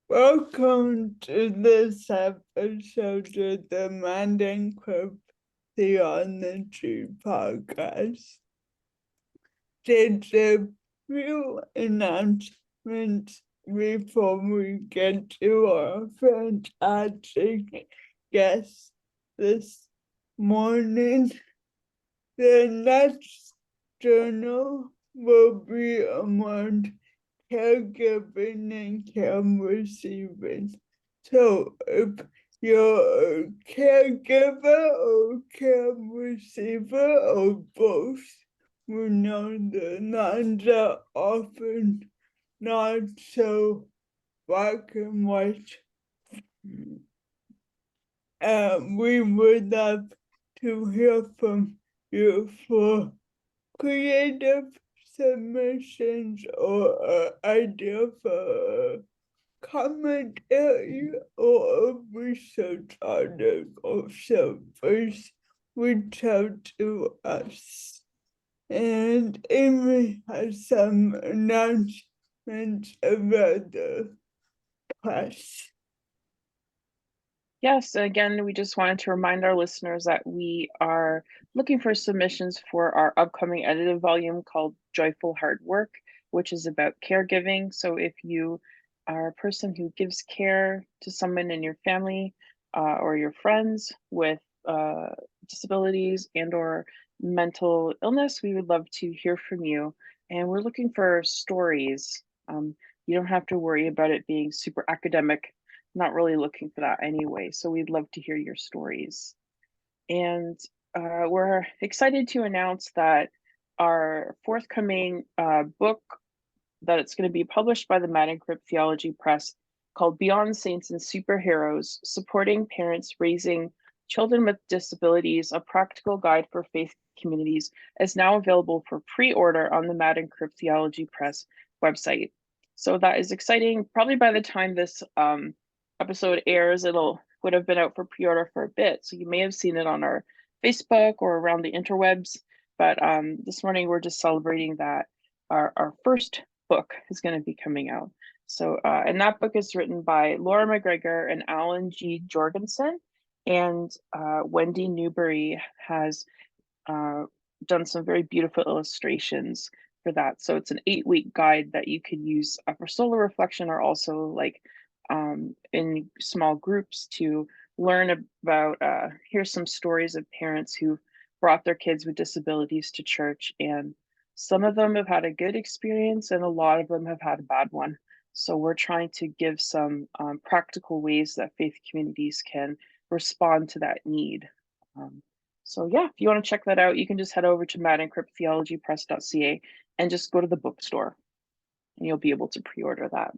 Welcome to this episode of the Mind and Theology podcast. There's a few announcements before we get to our fantastic guest this morning. The next journal will be on caregiving and care receiving. So if you're a caregiver or care receiver or both, we know the lines are often not so black and white. We would love to hear from you for creative submissions or idea for a commentary or a research article. So please reach out to us. And Amy has some announcements about the press. Yes, again, we just wanted to remind our listeners that we are looking for submissions for our upcoming edited volume called Joyful Hard Work, which is about caregiving. So if you are a person who gives care to someone in your family or your friends with disabilities and or mental illness, we would love to hear from you. And we're looking for stories. You don't have to worry about it being super academic, not really looking for that anyway. So we'd love to hear your stories. And we're excited to announce that our forthcoming book, that it's going to be published by the Madden Crip Theology Press, called Beyond Saints and Superheroes, Supporting Parents Raising Children with Disabilities, a Practical Guide for Faith Communities, is now available for pre-order on the Madden Crip Theology Press website. So that is exciting. Probably by the time this episode airs, would have been out for pre-order for a bit. So you may have seen it on our Facebook or around the interwebs. But this morning we're just celebrating that our first book is going to be coming out. So, and that book is written by Laura McGregor and Alan G. Jorgensen, and Wendy Newberry has done some very beautiful illustrations for that. So it's an 8-week guide that you could use for solo reflection, or also like in small groups to learn about, here's some stories of parents who brought their kids with disabilities to church, and some of them have had a good experience and a lot of them have had a bad one. So we're trying to give some practical ways that faith communities can respond to that need. So yeah, if you want to check that out, you can just head over to maddencrypttheologypress.ca and just go to the bookstore and you'll be able to pre-order that.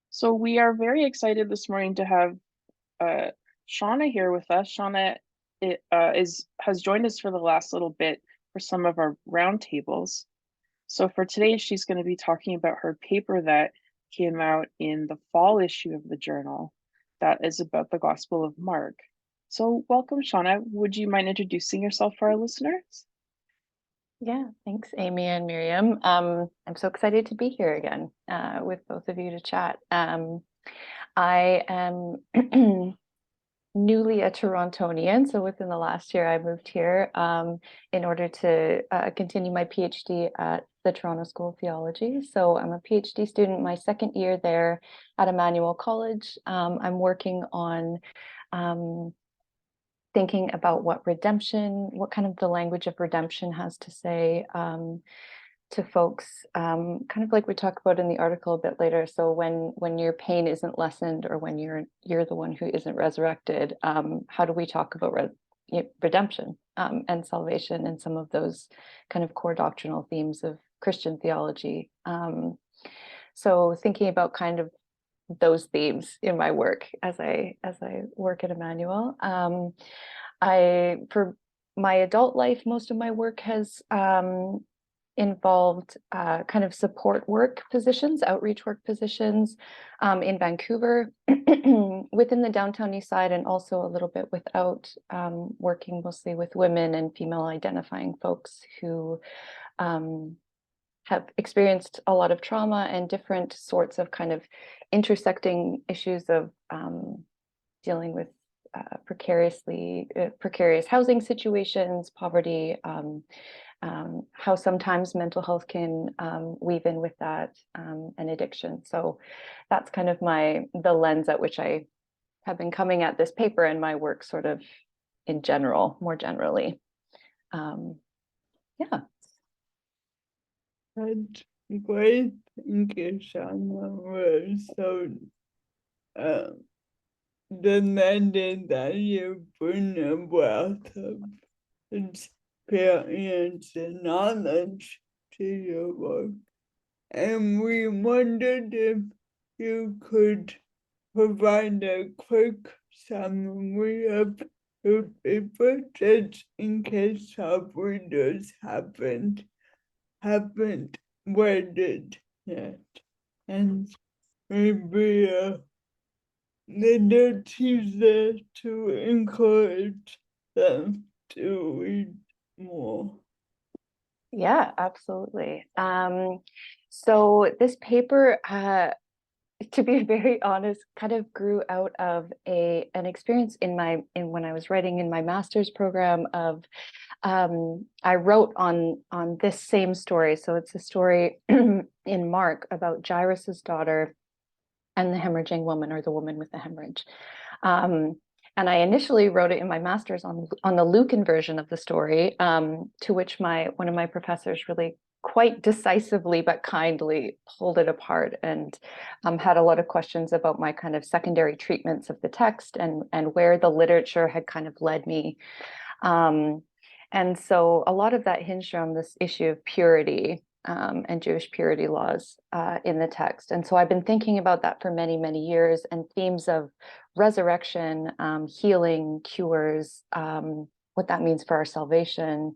So we are very excited this morning to have Shauna here with us. Shauna has joined us for the last little bit for some of our roundtables. So for today, she's going to be talking about her paper that came out in the fall issue of the journal that is about the Gospel of Mark. So welcome, Shauna. Would you mind introducing yourself for our listeners? Yeah, thanks, Amy and Miriam. I'm so excited to be here again with both of you to chat. I am newly a Torontonian, so within the last year I moved here in order to continue my PhD at the Toronto School of Theology. So I'm a PhD student, my second year there at Emmanuel College. I'm working on thinking about what kind of the language of redemption has to say to folks, kind of like we talk about in the article a bit later. So when your pain isn't lessened, or when you're the one who isn't resurrected, how do we talk about redemption and salvation and some of those kind of core doctrinal themes of Christian theology? So thinking about kind of those themes in my work as I work at Emmanuel. For my adult life, most of my work has involved kind of support work positions, outreach work positions in Vancouver, within the downtown east side, and also a little bit without, working mostly with women and female identifying folks who have experienced a lot of trauma and different sorts of kind of intersecting issues of dealing with precarious housing situations, poverty, how sometimes mental health can weave in with that, and addiction. So that's kind of the lens at which I have been coming at this paper and my work sort of in general, more generally. Yeah. That's great. Thank you, Shauna. We're so delighted that you bring a wealth of experience and knowledge to your work. And we wondered if you could provide a quick summary of the paper, just in case our readers haven't read it yet, and maybe a little teaser to encourage them to read more. Yeah, absolutely. So this paper, to be very honest, kind of grew out of an experience when I was writing in my master's program of I wrote on this same story. So it's a story in Mark about Jairus's daughter and the hemorrhaging woman, or the woman with the hemorrhage. And I initially wrote it in my master's on the Lucan version of the story, to which one of my professors really quite decisively but kindly pulled it apart, and had a lot of questions about my kind of secondary treatments of the text and where the literature had kind of led me. And so a lot of that hinged on this issue of purity, and Jewish purity laws in the text. And so I've been thinking about that for many, many years, and themes of resurrection, healing, cures, what that means for our salvation,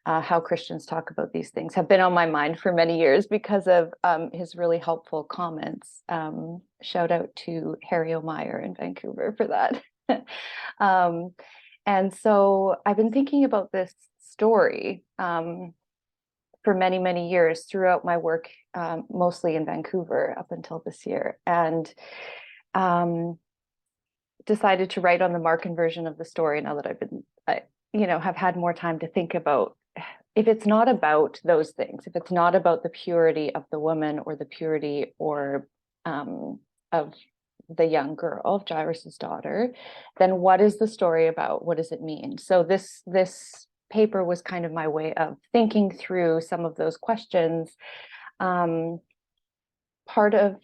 how Christians talk about these things have been on my mind for many years because of his really helpful comments. Shout out to Harry O'Meyer in Vancouver for that. And so I've been thinking about this story for many, many years throughout my work, mostly in Vancouver up until this year, and decided to write on the Markan version of the story now that have had more time to think about, if it's not about those things, if it's not about the purity of the woman or the purity of the young girl, of Jairus's daughter, then what is the story about? What does it mean? So this paper was kind of my way of thinking through some of those questions. Part of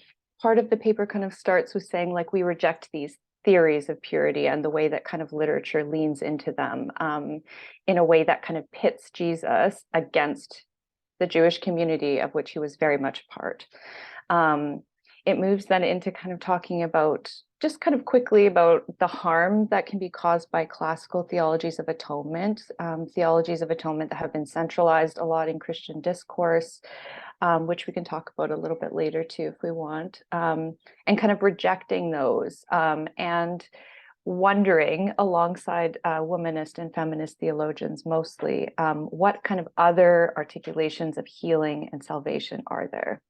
the paper kind of starts with saying, like, we reject these theories of purity and the way that kind of literature leans into them, in a way that kind of pits Jesus against the Jewish community of which he was very much a part. It moves then into kind of talking about, just kind of quickly, about the harm that can be caused by classical theologies of atonement, theologies of atonement that have been centralized a lot in Christian discourse, which we can talk about a little bit later too, if we want, and kind of rejecting those, and wondering, alongside womanist and feminist theologians mostly, what kind of other articulations of healing and salvation are there?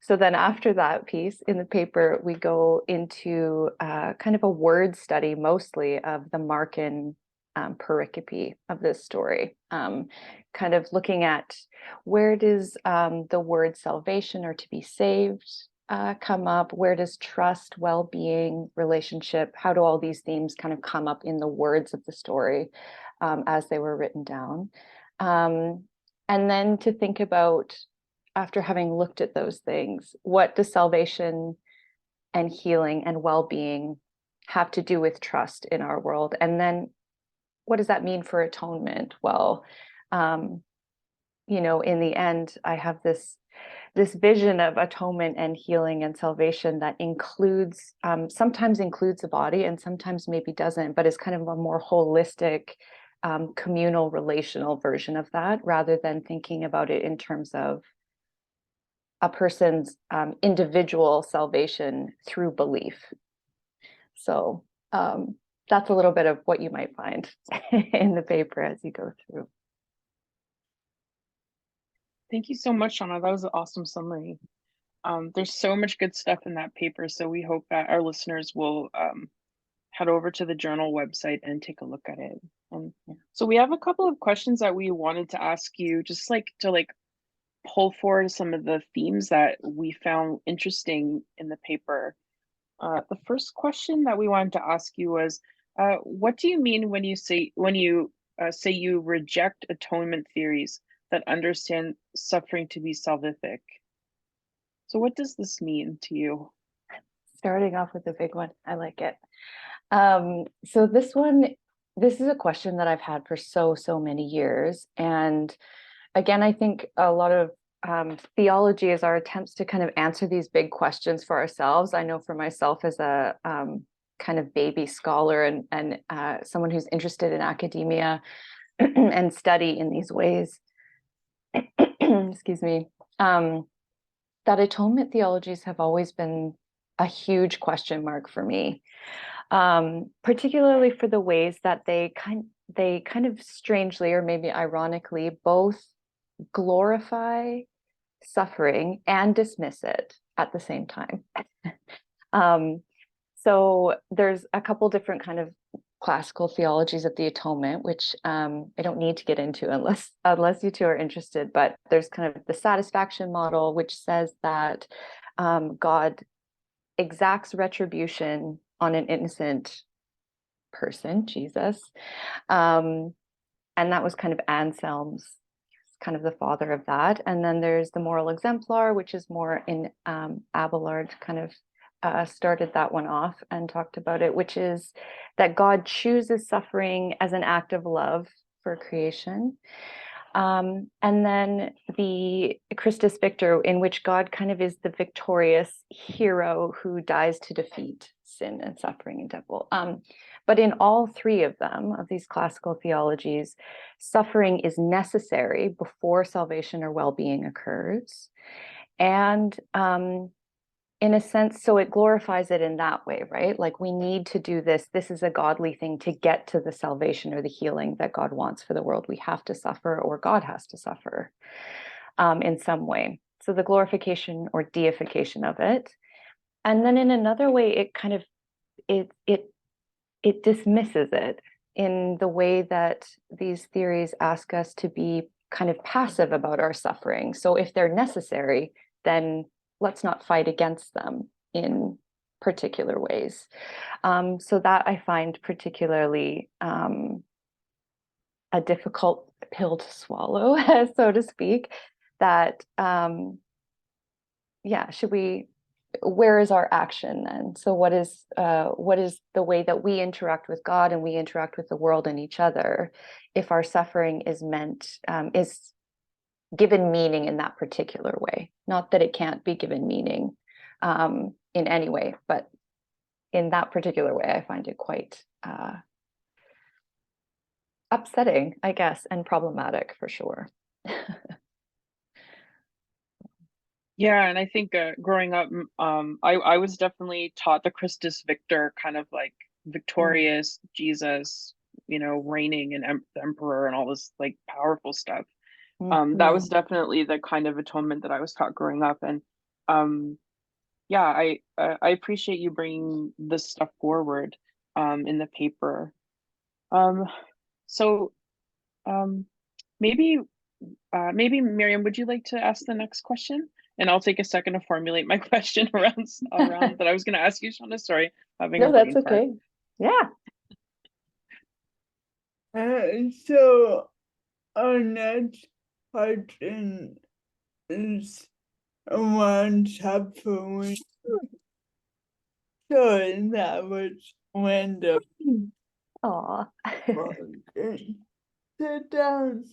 So then after that piece in the paper, we go into kind of a word study mostly of the Markan pericope of this story, kind of looking at, where does the word salvation or to be saved come up? Where does trust, well-being, relationship, how do all these themes kind of come up in the words of the story as they were written down? And then to think about, after having looked at those things, what does salvation and healing and well-being have to do with trust in our world? And then what does that mean for atonement? Well, in the end, I have this vision of atonement and healing and salvation that includes, sometimes includes the body and sometimes maybe doesn't, but is kind of a more holistic, communal, relational version of that, rather than thinking about it in terms of a person's individual salvation through belief. So that's a little bit of what you might find in the paper as you go through. Thank you so much, Shauna. That was an awesome summary. There's so much good stuff in that paper, so we hope that our listeners will head over to the journal website and take a look at it. And so we have a couple of questions that we wanted to ask you, just like to pull forward some of the themes that we found interesting in the paper. The first question that we wanted to ask you was, what do you mean when you say you reject atonement theories that understand suffering to be salvific? So what does this mean to you? Starting off with a big one. I like it. So this is a question that I've had for so many years. And again, I think a lot of theology is our attempts to kind of answer these big questions for ourselves. I know for myself as a kind of baby scholar and someone who's interested in academia and study in these ways, excuse me, that atonement theologies have always been a huge question mark for me, particularly for the ways that they kind of strangely, or maybe ironically, both glorify suffering and dismiss it at the same time. So there's a couple different kind of classical theologies of the atonement, which I don't need to get into unless you two are interested, but there's kind of the satisfaction model, which says that God exacts retribution on an innocent person, Jesus. And that was kind of Anselm's, kind of the father of that. And then there's the moral exemplar, which is more in Abelard kind of started that one off and talked about it, which is that God chooses suffering as an act of love for creation. And then the Christus Victor, in which God kind of is the victorious hero who dies to defeat sin and suffering and devil. But in all three of them, of these classical theologies, suffering is necessary before salvation or well-being occurs. And in a sense, so it glorifies it in that way, right? Like we need to do this. This is a godly thing to get to the salvation or the healing that God wants for the world. We have to suffer, or God has to suffer in some way. So the glorification or deification of it. And then in another way, it kind of, it dismisses it in the way that these theories ask us to be kind of passive about our suffering. So if they're necessary, then let's not fight against them in particular ways. So that I find particularly a difficult pill to swallow, so to speak, that, yeah, where is our action then? So what is the way that we interact with God and we interact with the world and each other if our suffering is given meaning in that particular way? Not that it can't be given meaning in any way, but in that particular way, I find it quite upsetting, I guess, and problematic for sure. Yeah, and I think growing up, I was definitely taught the Christus Victor, kind of like victorious Jesus, reigning and the emperor and all this like powerful stuff. That was definitely the kind of atonement that I was taught growing up, and yeah, I appreciate you bringing this stuff forward in the paper. So maybe Miriam, would you like to ask the next question? And I'll take a second to formulate my question around that I was going to ask you, Shauna. Sorry, having a No, that's brain fart. okay. Yeah. So our next question is around suffering. Sorry, that was random. Aw. Okay. Sit down.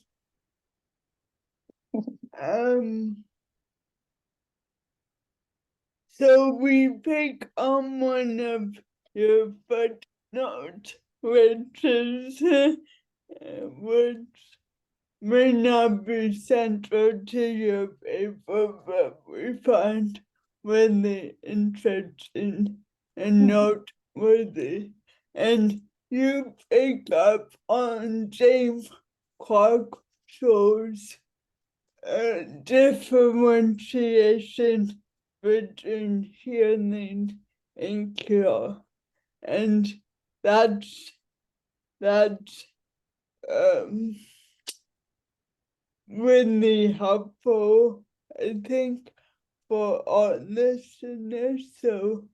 So we pick on one of your footnotes, which may not be central to your paper, but we find really interesting and noteworthy. And you pick up on James Clark Shaw's differentiation between healing and cure, and that's um really helpful, I think, for our listeners. So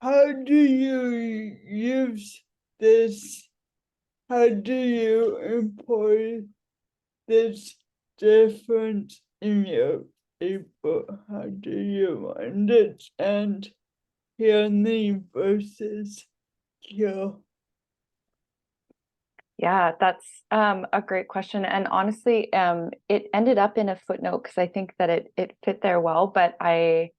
how do you use this? How do you employ this difference in your paper? How do you understand healing versus cure? Yeah, that's a great question. And honestly, it ended up in a footnote because I think that it fit there well. But the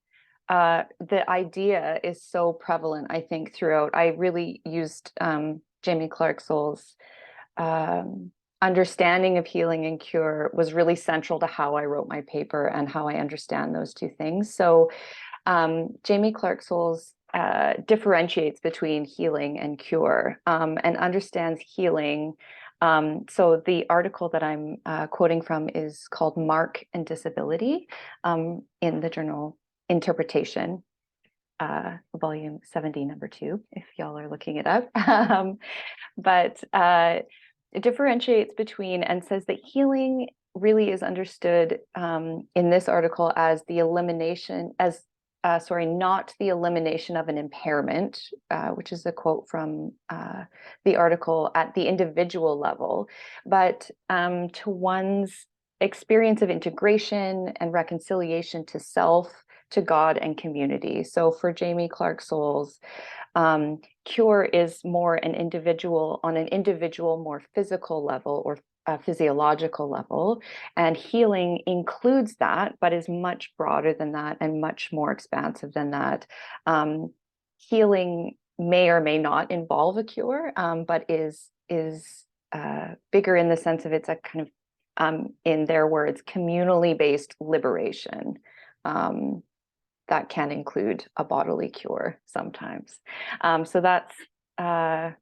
idea is so prevalent, I think, throughout. I really used Jamie Clark-Soule's understanding of healing and cure was really central to how I wrote my paper and how I understand those two things. So Jamie Clark-Soule's differentiates between healing and cure, and understands healing. So the article that I'm quoting from is called Mark and Disability, in the journal Interpretation, volume 70, number 2, if y'all are looking it up. But it differentiates between and says that healing really is understood in this article as the elimination, not the elimination of an impairment, which is a quote from the article, at the individual level, but to one's experience of integration and reconciliation to self, to God, and community. So for Jamie Clark-Soule's, cure is more on an individual, more physical level, or physiological level, and healing includes that, but is much broader than that and much more expansive than that. Healing may or may not involve a cure, but is bigger in the sense of it's a kind of, in their words, communally based liberation. That can include a bodily cure sometimes. So that's, I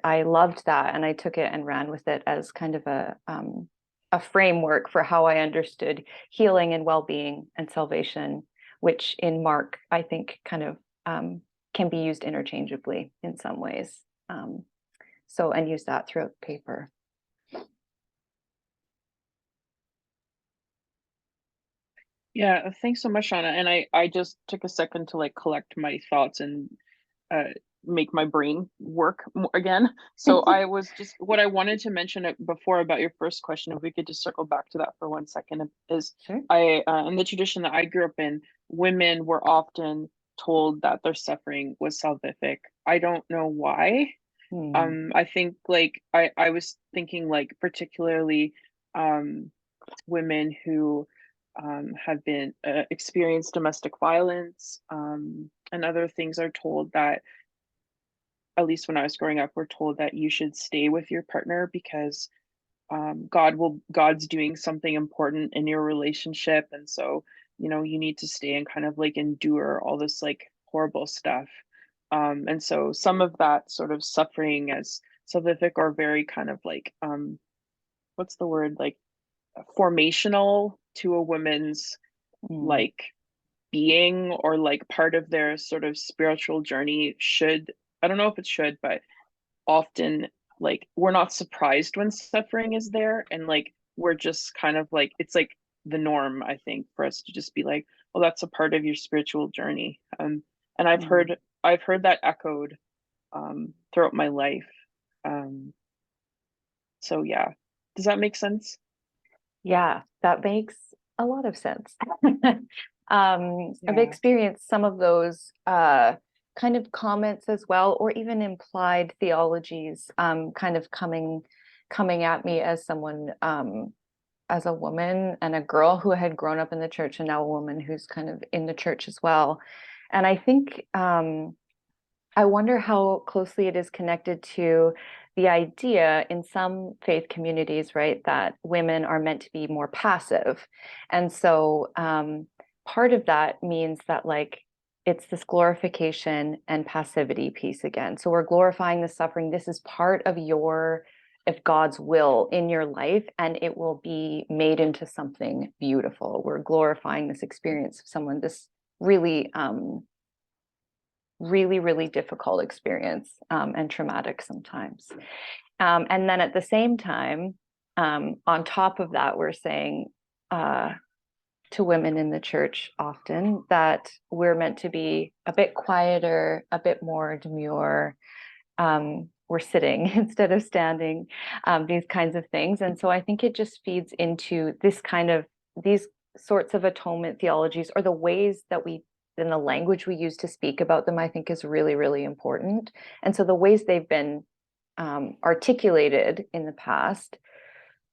loved that, and I took it and ran with it as kind of a framework for how I understood healing and well-being and salvation, which in Mark, I think kind of can be used interchangeably in some ways. So, and use that throughout the paper. Yeah, thanks so much, Shauna. And I just took a second to like collect my thoughts and make my brain work again. So I was just, what I wanted to mention before about your first question, if we could just circle back to that for 1 second, is Sure. in the tradition that I grew up in, women were often told that their suffering was salvific. I don't know why. I think like I was thinking like particularly women who have been experienced domestic violence, and other things are told that, at least when I was growing up, we're told that you should stay with your partner because God's doing something important in your relationship, and so you need to stay and kind of like endure all this like horrible stuff. And so some of that sort of suffering as salvific, or very kind of like what's the word, like formational to a woman's like being, or like part of their sort of spiritual journey, should, I don't know if it should, but often like we're not surprised when suffering is there, and like we're just kind of like, it's like the norm, I think, for us to just be like, well, that's a part of your spiritual journey. And I've heard that echoed throughout my life. So yeah, does that make sense? Yeah, that makes a lot of sense. I've Yeah. experienced some of those kind of comments as well, or even implied theologies kind of coming at me as someone, as a woman and a girl who had grown up in the church, and now a woman who's kind of in the church as well. And I think I wonder how closely it is connected to the idea in some faith communities, right, that women are meant to be more passive. And so part of that means that like it's this glorification and passivity piece again. So we're glorifying the suffering. This is part of your God's will in your life, and it will be made into something beautiful. We're glorifying this experience of someone, this really really difficult experience, and traumatic sometimes. And then at the same time, on top of that, we're saying to women in the church often that we're meant to be a bit quieter, a bit more demure. We're sitting instead of standing, these kinds of things. And so I think it just feeds into these sorts of atonement theologies, or the ways that we, in the language we use to speak about them, I think is really, really important. And so the ways they've been articulated in the past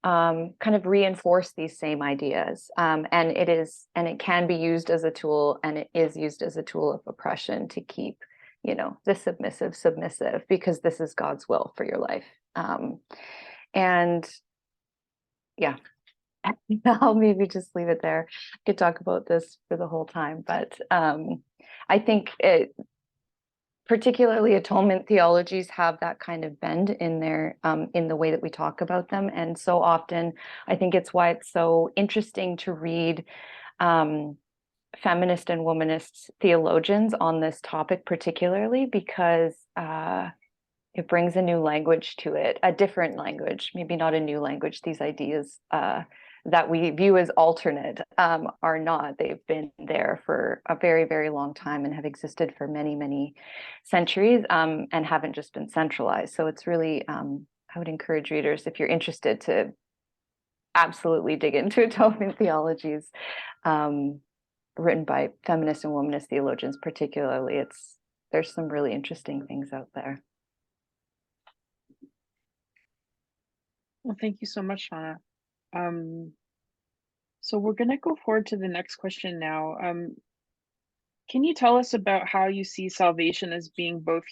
kind of reinforce these same ideas. And it can be used as a tool, and it is used as a tool of oppression to keep, the submissive, because this is God's will for your life. And yeah, I'll maybe just leave it there. I could talk about this for the whole time, but I think particularly atonement theologies have that kind of bend in their in the way that we talk about them. And so often, I think it's why it's so interesting to read feminist and womanist theologians on this topic, particularly because it brings a new language to it, a different language, maybe not a new language. These ideas that we view as alternate are not. They've been there for a very, very long time and have existed for many, many centuries, and haven't just been centralized. So it's really, I would encourage readers, if you're interested, to absolutely dig into atonement theologies written by feminist and womanist theologians particularly. There's some really interesting things out there. Well, thank you so much, Shauna. So we're going to go forward to the next question now. Can you tell us about how you see salvation as being both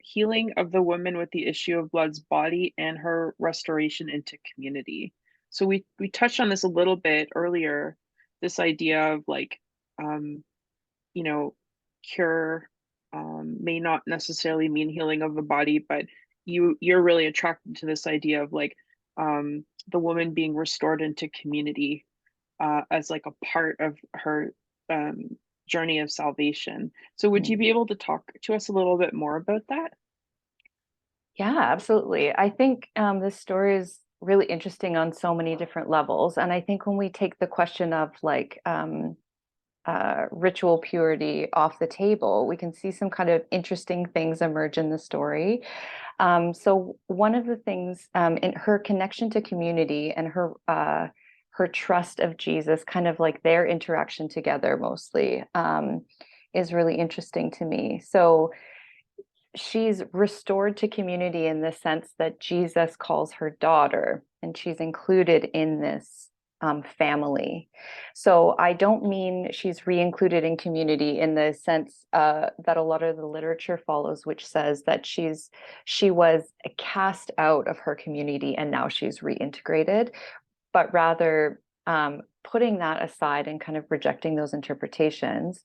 healing of the woman with the issue of blood's body and her restoration into community? So we touched on this a little bit earlier, this idea of like, cure may not necessarily mean healing of the body, but you're really attracted to this idea of like the woman being restored into community as like a part of her journey of salvation. So would you be able to talk to us a little bit more about that? Yeah, absolutely. I think this story is really interesting on so many different levels. And I think when we take the question of like ritual purity off the table, we can see some kind of interesting things emerge in the story. So one of the things in her connection to community and her trust of Jesus, kind of like their interaction together mostly, is really interesting to me. So she's restored to community in the sense that Jesus calls her daughter, and she's included in this family. So I don't mean she's re-included in community in the sense that a lot of the literature follows, which says that she was cast out of her community and now she's reintegrated, but rather putting that aside and kind of rejecting those interpretations,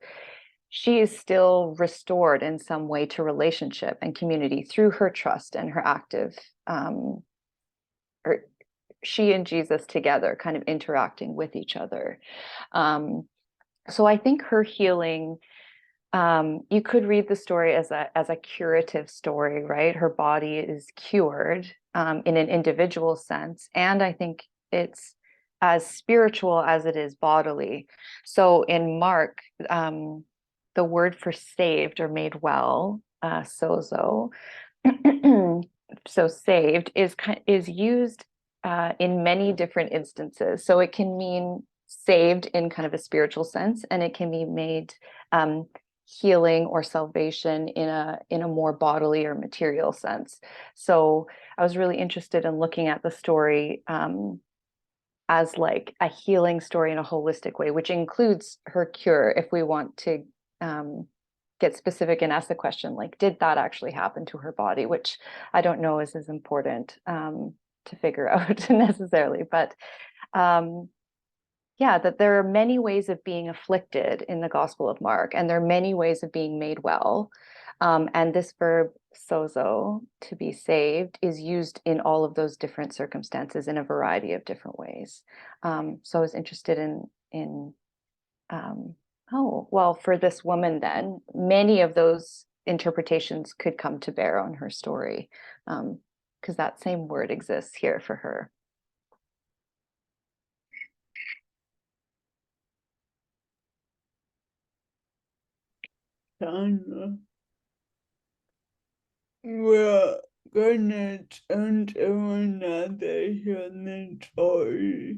she is still restored in some way to relationship and community through her trust and her active, or she and Jesus together kind of interacting with each other. So I think her healing, you could read the story as a curative story, right? Her body is cured in an individual sense. And I think it's as spiritual as it is bodily. So in Mark, the word for saved or made well, sozo, so saved is used in many different instances. So it can mean saved in kind of a spiritual sense, and it can be made healing or salvation in a more bodily or material sense. So I was really interested in looking at the story as like a healing story in a holistic way, which includes her cure, if we want to get specific and ask the question, like, did that actually happen to her body? Which I don't know is as important to figure out necessarily, but yeah, that there are many ways of being afflicted in the Gospel of Mark, and there are many ways of being made well. And this verb sozo, to be saved, is used in all of those different circumstances in a variety of different ways. So I was interested in oh, well, for this woman then, many of those interpretations could come to bear on her story, because that same word exists here for her. Shauna, we're gonna turn to another healing story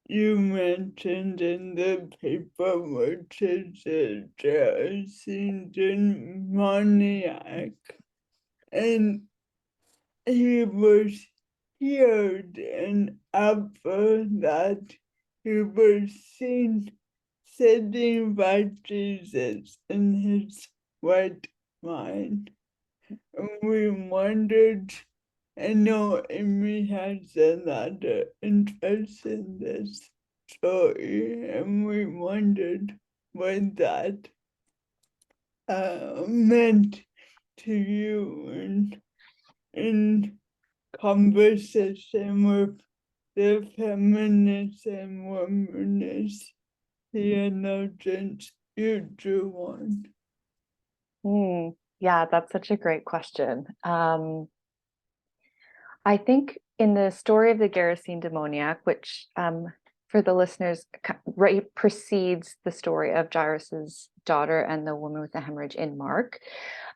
you mentioned in the paper, which is a Jersey demoniac. And he was healed, and after that, he was seen sitting by Jesus in his right mind. And we wondered, I know Amy has a lot of interest in this story, and we wondered what that meant to you in conversation with the feminist and womanist theologians you drew on. Yeah, that's such a great question. I think in the story of the Gerasene demoniac, which for the listeners, right, precedes the story of Jairus's daughter and the woman with the hemorrhage in Mark.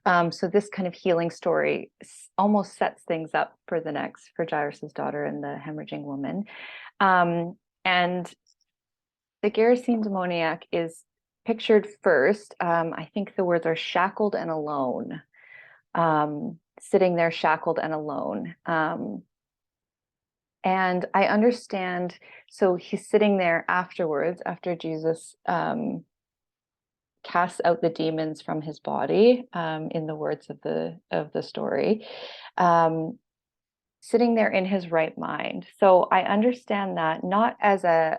So this kind of healing story almost sets things up for the next, for Jairus's daughter and the hemorrhaging woman. And the Gerasene demoniac is pictured first. I think the words are shackled and alone, sitting there shackled and alone. And I understand, so he's sitting there afterwards, after Jesus casts out the demons from his body, in the words of the story, sitting there in his right mind. So I understand that not as a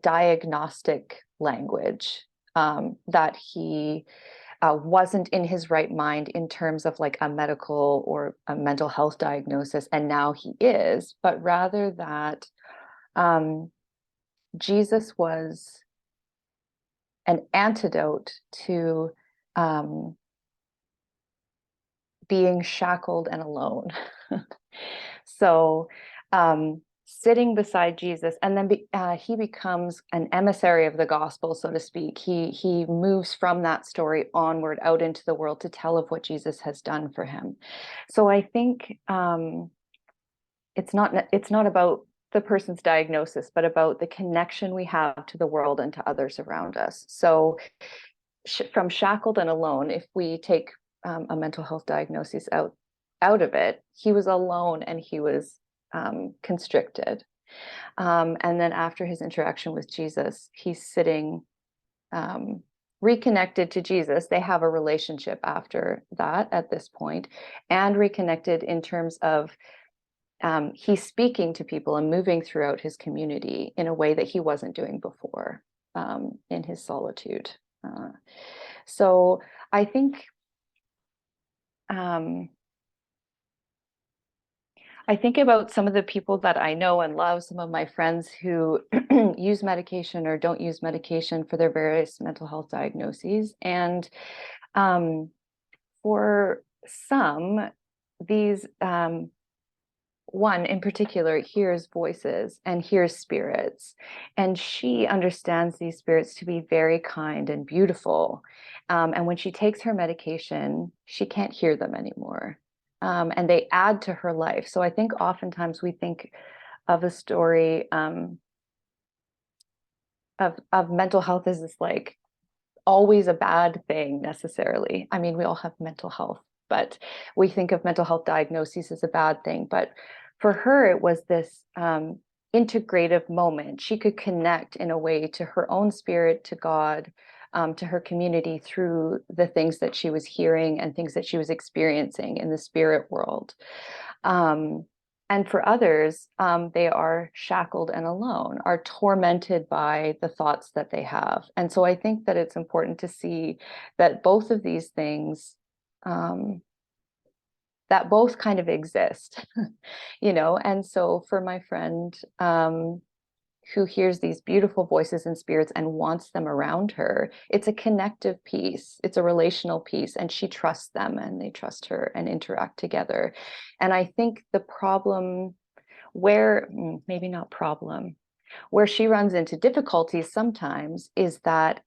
diagnostic language, that he wasn't in his right mind in terms of like a medical or a mental health diagnosis, and now he is, but rather that Jesus was an antidote to being shackled and alone. So sitting beside Jesus, and then he becomes an emissary of the gospel, so to speak. He moves from that story onward out into the world to tell of what Jesus has done for him. So I think it's not about the person's diagnosis, but about the connection we have to the world and to others around us. So from shackled and alone, if we take a mental health diagnosis out of it, he was alone and he was constricted. And then after his interaction with Jesus, he's sitting reconnected to Jesus. They have a relationship after that at this point, and reconnected in terms of he's speaking to people and moving throughout his community in a way that he wasn't doing before, in his solitude. So I think about some of the people that I know and love, some of my friends who use medication or don't use medication for their various mental health diagnoses. And for some, these, one in particular hears voices and hears spirits, and she understands these spirits to be very kind and beautiful. And when she takes her medication, she can't hear them anymore. And they add to her life. So I think oftentimes we think of a story of mental health as this like always a bad thing necessarily. I mean, we all have mental health, but we think of mental health diagnoses as a bad thing. But for her, it was this integrative moment. She could connect in a way to her own spirit, to God, to her community through the things that she was hearing and things that she was experiencing in the spirit world. And for others, they are shackled and alone, are tormented by the thoughts that they have. And so I think that it's important to see that both of these things, that both kind of exist, you know. And so for my friend who hears these beautiful voices and spirits and wants them around her, it's a connective piece, it's a relational piece, and she trusts them and they trust her and interact together. And I think the problem where, maybe not problem, where she runs into difficulties sometimes is that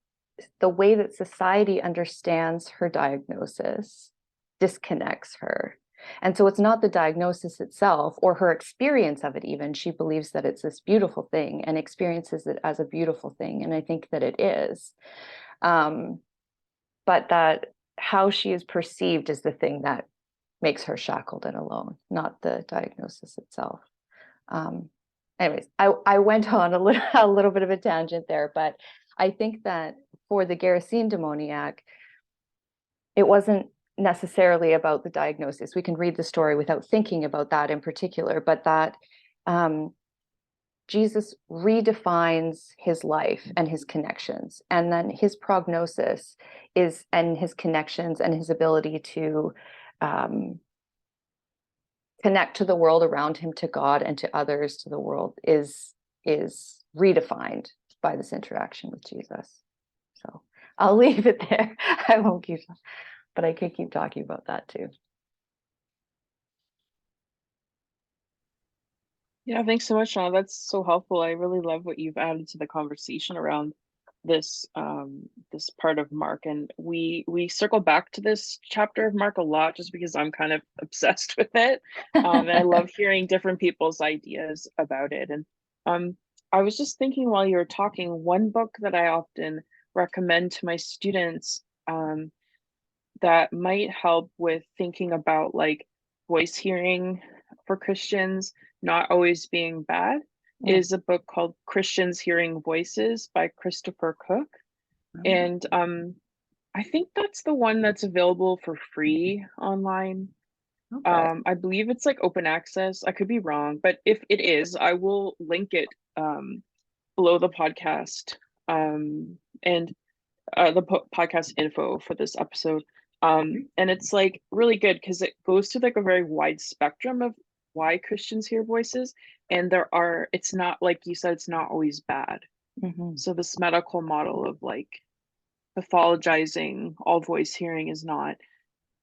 the way that society understands her diagnosis disconnects her. And so it's not the diagnosis itself or her experience of it even. She believes that it's this beautiful thing and experiences it as a beautiful thing. And I think that it is. But that how she is perceived is the thing that makes her shackled and alone, not the diagnosis itself. Anyways, I went on a little bit of a tangent there, but I think that for the Gerasene demoniac, it wasn't necessarily about the diagnosis. We can read the story without thinking about that in particular, but that Jesus redefines his life and his connections, and then his prognosis is, and his connections and his ability to connect to the world around him, to God and to others, to the world, is redefined by this interaction with Jesus. So I'll leave it there. I won't keep, but I could keep talking about that too. Yeah, thanks so much, Shauna. That's so helpful. I really love what you've added to the conversation around this this part of Mark, and we circle back to this chapter of Mark a lot just because I'm kind of obsessed with it, and I love hearing different people's ideas about it. And I was just thinking while you were talking, one book that I often recommend to my students that might help with thinking about like voice hearing for Christians not always being bad is a book called Christians Hearing Voices by Christopher Cook. And I think that's the one that's available for free online. Okay. I believe it's like open access. I could be wrong, but if it is, I will link it below the podcast and the podcast info for this episode. And it's like really good because it goes to like a very wide spectrum of why Christians hear voices, and it's not, like you said, it's not always bad. So this medical model of like pathologizing all voice hearing is not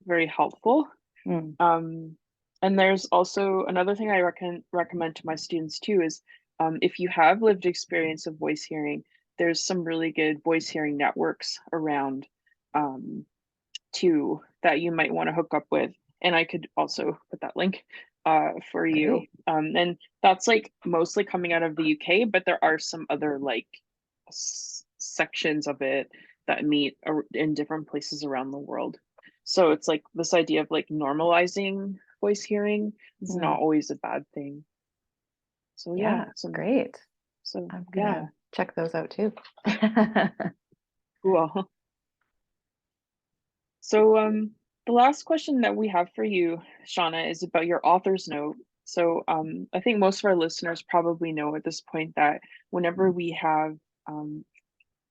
very helpful. And there's also another thing I recommend to my students too is if you have lived experience of voice hearing, there's some really good voice hearing networks around too that you might want to hook up with. And I could also put that link for you. And that's like mostly coming out of the UK, but there are some other like sections of it that meet in different places around the world. So it's like this idea of like normalizing voice hearing is not always a bad thing. So yeah, great. So I'm gonna check those out too. Cool. So the last question that we have for you, Shauna, is about your author's note. So I think most of our listeners probably know at this point that whenever we have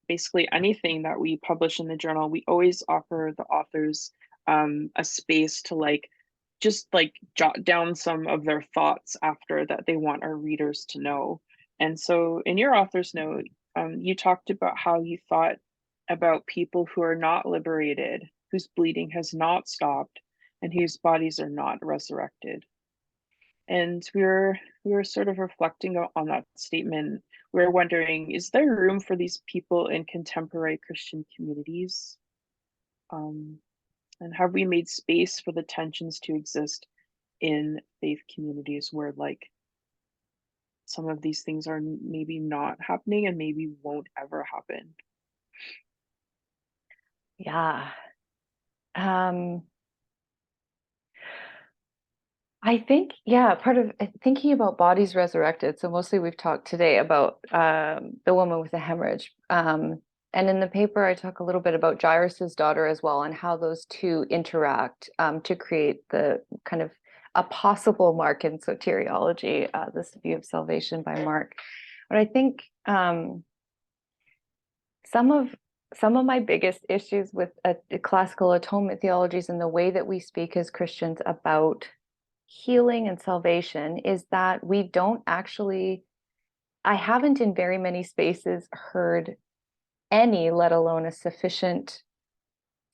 basically anything that we publish in the journal, we always offer the authors a space to like just like jot down some of their thoughts after that they want our readers to know. And so in your author's note, you talked about how you thought about people who are not liberated, whose bleeding has not stopped, and whose bodies are not resurrected. And we were sort of reflecting on that statement. We were wondering, is there room for these people in contemporary Christian communities? And have we made space for the tensions to exist in faith communities where like some of these things are maybe not happening and maybe won't ever happen? Yeah. I think, part of thinking about bodies resurrected. So mostly we've talked today about the woman with the hemorrhage. And in the paper, I talk a little bit about Jairus's daughter as well, and how those two interact to create the kind of a possible mark in soteriology, this view of salvation by Mark. But I think some of my biggest issues with classical atonement theologies and the way that we speak as Christians about healing and salvation is that we don't actually, I haven't in very many spaces heard any, let alone a sufficient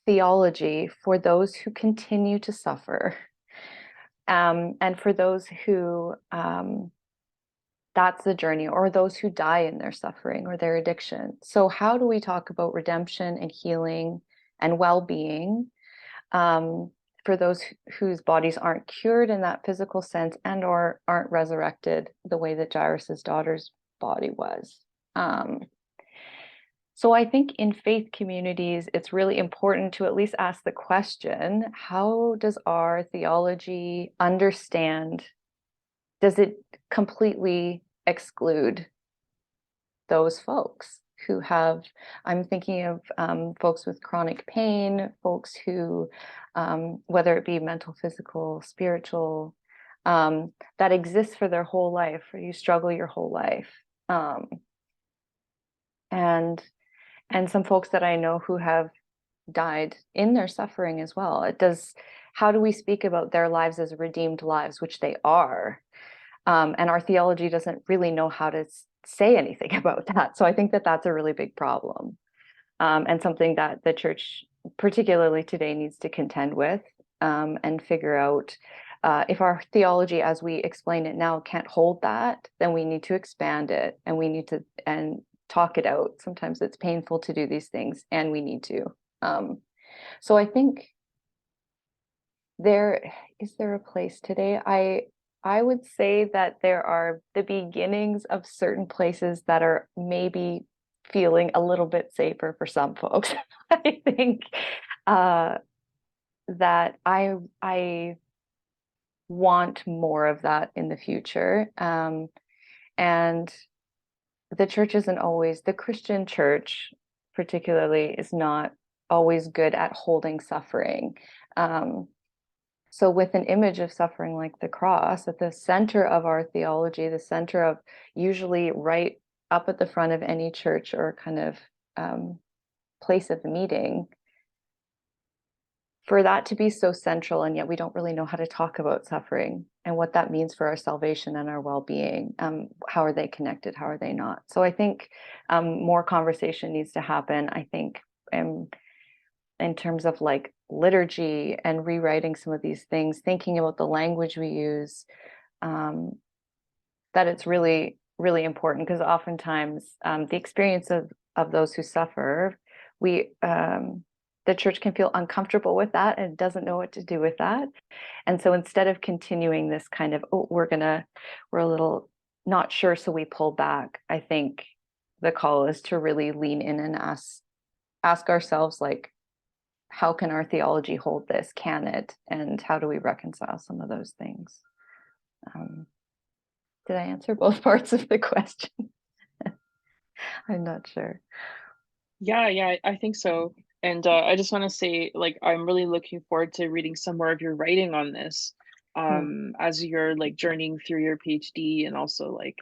theology for those who continue to suffer, and for those who that's the journey, or those who die in their suffering or their addiction. So how do we talk about redemption and healing and well-being for those whose bodies aren't cured in that physical sense and or aren't resurrected the way that Jairus's daughter's body was? So I think in faith communities, it's really important to at least ask the question, how does our theology understand? Does it completely exclude those folks who have, I'm thinking of folks with chronic pain, folks who, whether it be mental, physical, spiritual, that exists for their whole life, or you struggle your whole life. And some folks that I know who have died in their suffering as well. How do we speak about their lives as redeemed lives, which they are? And our theology doesn't really know how to say anything about that. So I think that that's a really big problem, and something that the church, particularly today, needs to contend with, and figure out if our theology as we explain it now can't hold that, then we need to expand it, and we need to talk it out. Sometimes it's painful to do these things, and we need to. So I think is there a place today? I would say that there are the beginnings of certain places that are maybe feeling a little bit safer for some folks. I think that I want more of that in the future. And the church isn't always, the Christian church particularly is not always good at holding suffering. So with an image of suffering like the cross at the center of our theology, the center of usually right up at the front of any church or kind of place of meeting, for that to be so central, and yet we don't really know how to talk about suffering and what that means for our salvation and our well-being. How are they connected? How are they not? So I think more conversation needs to happen. I think in terms of like liturgy and rewriting some of these things, thinking about the language we use, that it's really, really important, because oftentimes the experience of those who suffer, the church can feel uncomfortable with that and doesn't know what to do with that. And so instead of continuing this kind of, we're a little not sure, so we pull back, I think the call is to really lean in and ask ourselves, like, how can our theology hold this? Can it? And how do we reconcile some of those things? Did I answer both parts of the question? I'm not sure. Yeah, I think so. And I just want to say, like, I'm really looking forward to reading some more of your writing on this, as you're like journeying through your PhD, and also like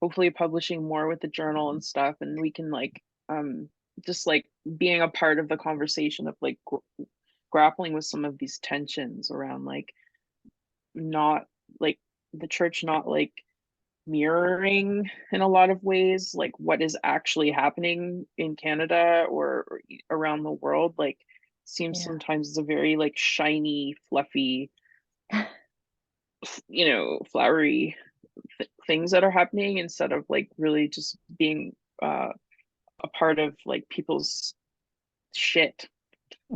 hopefully publishing more with the journal and stuff, and we can like just like being a part of the conversation of like grappling with some of these tensions around like not like the church not like mirroring in a lot of ways like what is actually happening in Canada or around the world. Like seems sometimes it's a very like shiny, fluffy, flowery things that are happening, instead of like really just being a part of like people's shit.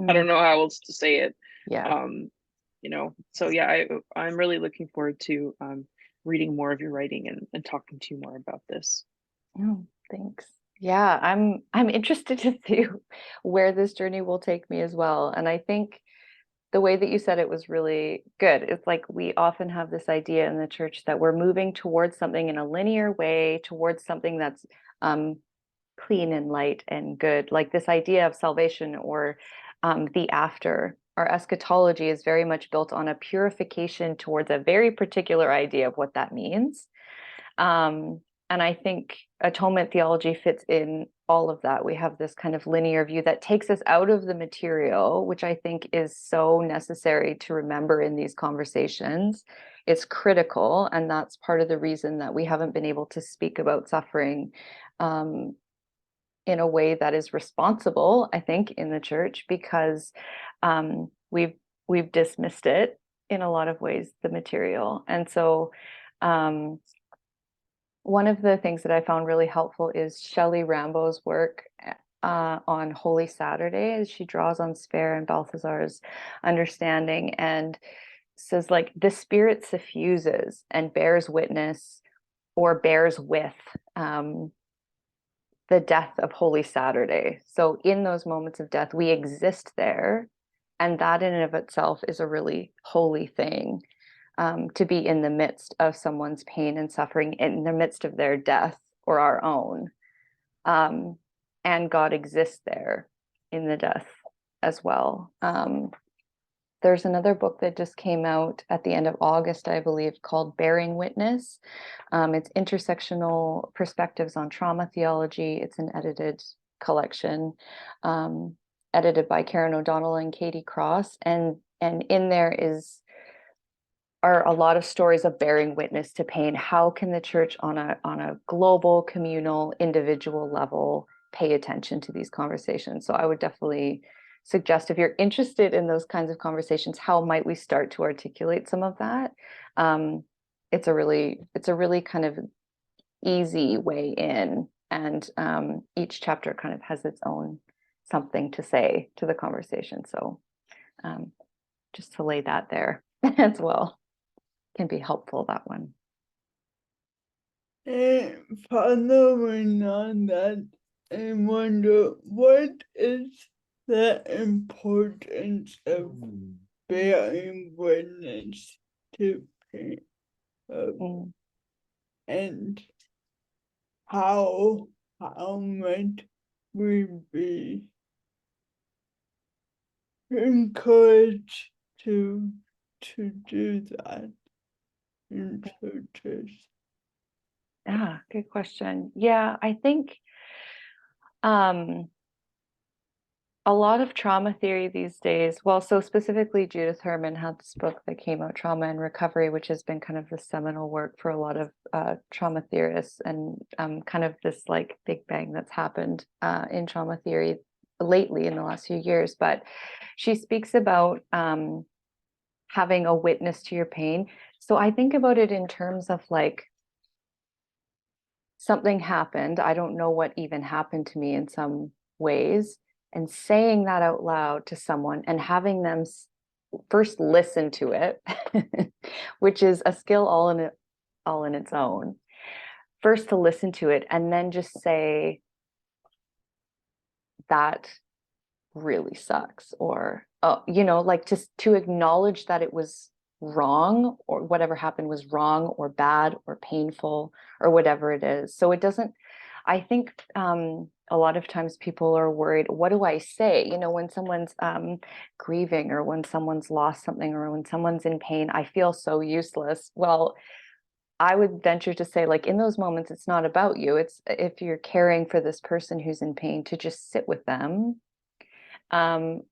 I don't know how else to say it. So yeah, I'm really looking forward to reading more of your writing and talking to you more about this. Oh, thanks. Yeah, I'm interested to see where this journey will take me as well. And I think the way that you said it was really good. It's like we often have this idea in the church that we're moving towards something in a linear way, towards something that's clean and light and good, like this idea of salvation or the after our eschatology is very much built on a purification towards a very particular idea of what that means. And I think atonement theology fits in all of that. We have this kind of linear view that takes us out of the material, which I think is so necessary to remember in these conversations. It's critical, and that's part of the reason that we haven't been able to speak about suffering in a way that is responsible, I think, in the church, because we've dismissed it in a lot of ways, the material. And so one of the things that I found really helpful is Shelley Rambo's work on Holy Saturday, as she draws on Spare and Balthazar's understanding, and says, like, the Spirit suffuses and bears witness or bears with the death of Holy Saturday. So in those moments of death, we exist there, and that in and of itself is a really holy thing. To be in the midst of someone's pain and suffering, in the midst of their death or our own. And God exists there in the death as well. There's another book that just came out at the end of August, I believe, called Bearing Witness. It's Intersectional Perspectives on Trauma Theology. It's an edited collection, edited by Karen O'Donnell and Katie Cross. And in there are a lot of stories of bearing witness to pain. How can the church on a global, communal, individual level pay attention to these conversations? So I would definitely suggest, if you're interested in those kinds of conversations, how might we start to articulate some of that? It's a really kind of easy way in, and each chapter kind of has its own something to say to the conversation. So just to lay that there as well. Can be helpful, that one. And following on that, I wonder, what is the importance of bearing witness to pain? And how might we be encouraged to do that in churches? Good question. Yeah, I think a lot of trauma theory these days, well, so specifically Judith Herman had this book that came out, Trauma and Recovery, which has been kind of the seminal work for a lot of trauma theorists, and kind of this like big bang that's happened in trauma theory lately in the last few years. But she speaks about having a witness to your pain. So I think about it in terms of like, something happened, I don't know what even happened to me in some ways, and saying that out loud to someone and having them first listen to it, which is a skill all in its own. First to listen to it and then just say, that really sucks, or like just to acknowledge that it was wrong, or whatever happened was wrong or bad or painful or whatever it is. So it doesn't, I think a lot of times people are worried, what do I say? When someone's grieving, or when someone's lost something, or when someone's in pain, I feel so useless. Well, I would venture to say, like, in those moments, it's not about you. It's, if you're caring for this person who's in pain, to just sit with them,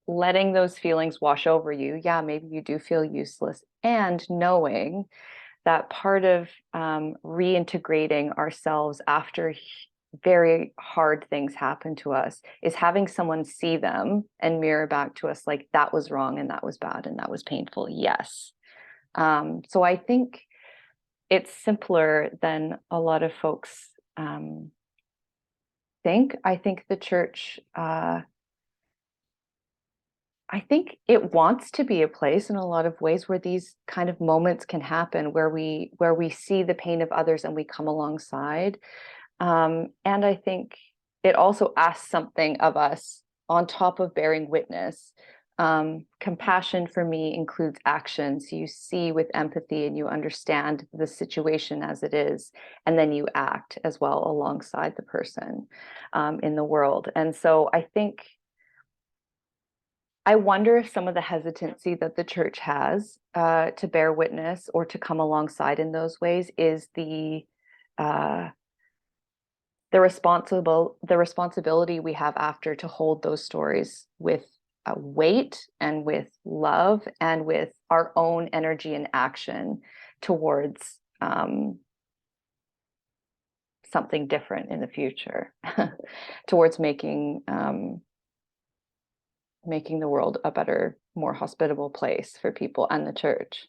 letting those feelings wash over you. Yeah, maybe you do feel useless, and knowing that part of reintegrating ourselves after very hard things happen to us is having someone see them and mirror back to us, like, that was wrong and that was bad and that was painful. Yes. So I think it's simpler than a lot of folks think. I think the church, I think it wants to be a place in a lot of ways where these kind of moments can happen, where we see the pain of others and we come alongside. And I think it also asks something of us on top of bearing witness. Compassion for me includes action. So you see with empathy and you understand the situation as it is, and then you act as well alongside the person in the world. And so I think I wonder if some of the hesitancy that the church has to bear witness or to come alongside in those ways is the responsibility we have after to hold those stories with weight and with love and with our own energy and action towards something different in the future, towards making the world a better, more hospitable place for people and the church.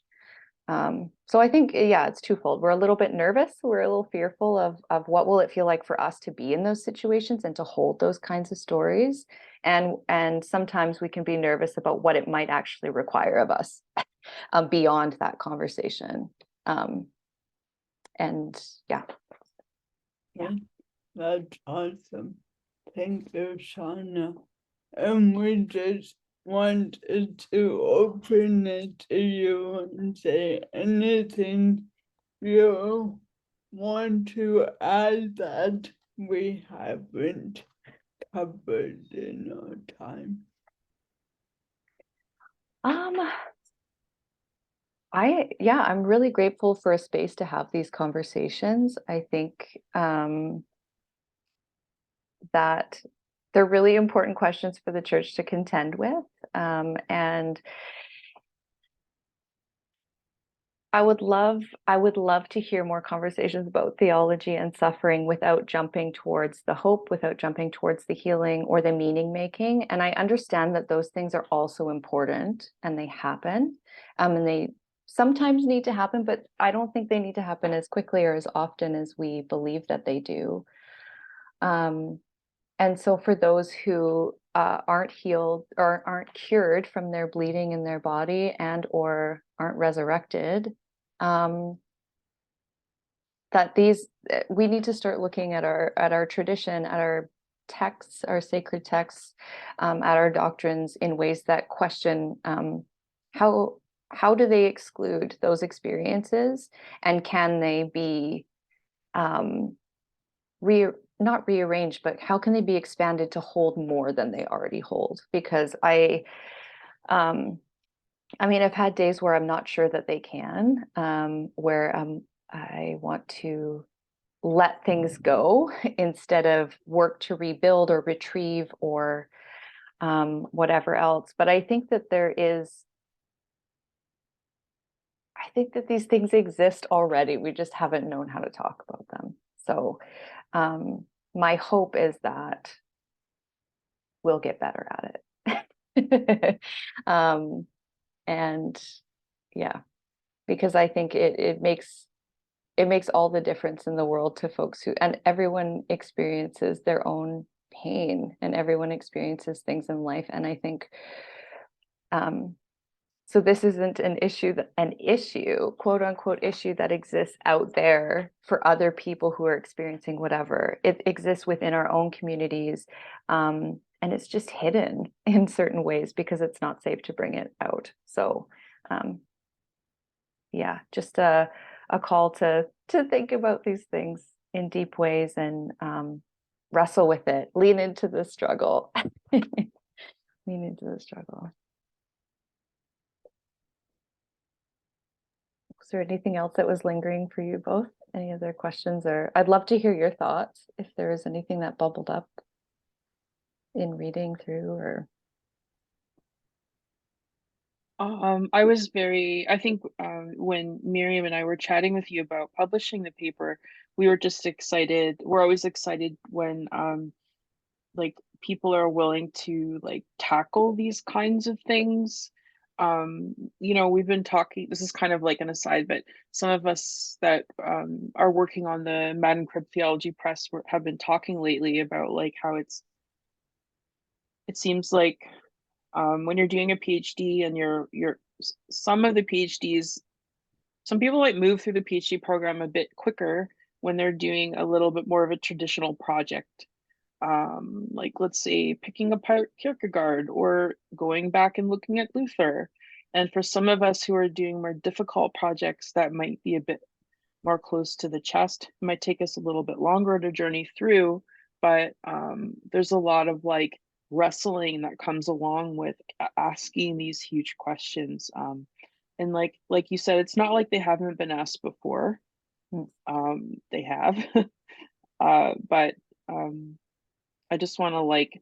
So I think, yeah, it's twofold. We're a little bit nervous. We're a little fearful of what will it feel like for us to be in those situations and to hold those kinds of stories. And sometimes we can be nervous about what it might actually require of us beyond that conversation. And yeah. That's awesome. Thank you, Shauna. And we just wanted to open it to you and say anything you want to add that we haven't covered in our time. I'm really grateful for a space to have these conversations. I think that they're really important questions for the church to contend with. And I would love to hear more conversations about theology and suffering without jumping towards the hope, without jumping towards the healing or the meaning making. And I understand that those things are also important and they happen, and they sometimes need to happen, but I don't think they need to happen as quickly or as often as we believe that they do. And so for those who aren't healed or aren't cured from their bleeding in their body and or aren't resurrected, that we need to start looking at our tradition, at our texts, our sacred texts, at our doctrines in ways that question how do they exclude those experiences, and can they be not rearranged, but how can they be expanded to hold more than they already hold? Because I mean, I've had days where I'm not sure that they can, where I want to let things go instead of work to rebuild or retrieve or whatever else. But I think that these things exist already. We just haven't known how to talk about them. So my hope is that we'll get better at it. And yeah, because I think it makes all the difference in the world to folks and everyone experiences their own pain and everyone experiences things in life. And I think so this isn't an issue, quote unquote issue, that exists out there for other people who are experiencing whatever. It exists within our own communities. And it's just hidden in certain ways because it's not safe to bring it out. So yeah, just a call to think about these things in deep ways and wrestle with it, lean into the struggle. Lean into the struggle. Was there anything else that was lingering for you both? Any other questions? Or I'd love to hear your thoughts if there is anything that bubbled up in reading through. Or I think when Miriam and I were chatting with you about publishing the paper, we were just excited. We're always excited when like people are willing to like tackle these kinds of things. We've been talking, this is kind of like an aside, but some of us that are working on the Madden Crib Theology Press have been talking lately about like how it seems like when you're doing a PhD and you're some of the PhDs, some people might move through the PhD program a bit quicker when they're doing a little bit more of a traditional project. Like let's say picking apart Kierkegaard or going back and looking at Luther. And for some of us who are doing more difficult projects that might be a bit more close to the chest, it might take us a little bit longer to journey through, but there's a lot of like wrestling that comes along with asking these huge questions. And like you said, it's not like they haven't been asked before. They have, but I just want to like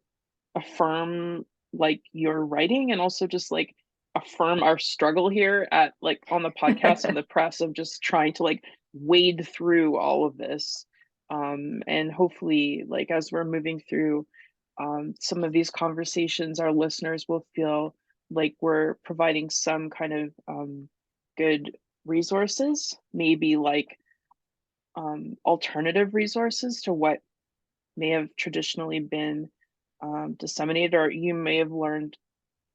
affirm like your writing, and also just like affirm our struggle here at like on the podcast and the press of just trying to like wade through all of this. And hopefully, like as we're moving through some of these conversations, our listeners will feel like we're providing some kind of good resources, maybe like alternative resources to what may have traditionally been disseminated, or you may have learned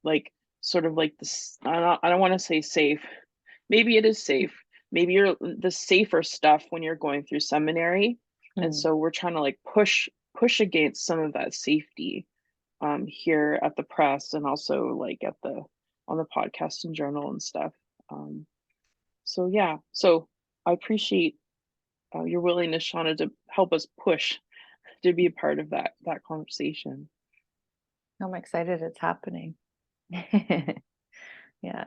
like sort of like this. I don't want to say safe. Maybe it is safe. Maybe you're the safer stuff when you're going through seminary, and so we're trying to like push against some of that safety here at the press, and also like at the on the podcast and journal and stuff. So yeah, so I appreciate your willingness, Shauna, to help us push to be a part of that conversation. I'm excited it's happening. Yeah.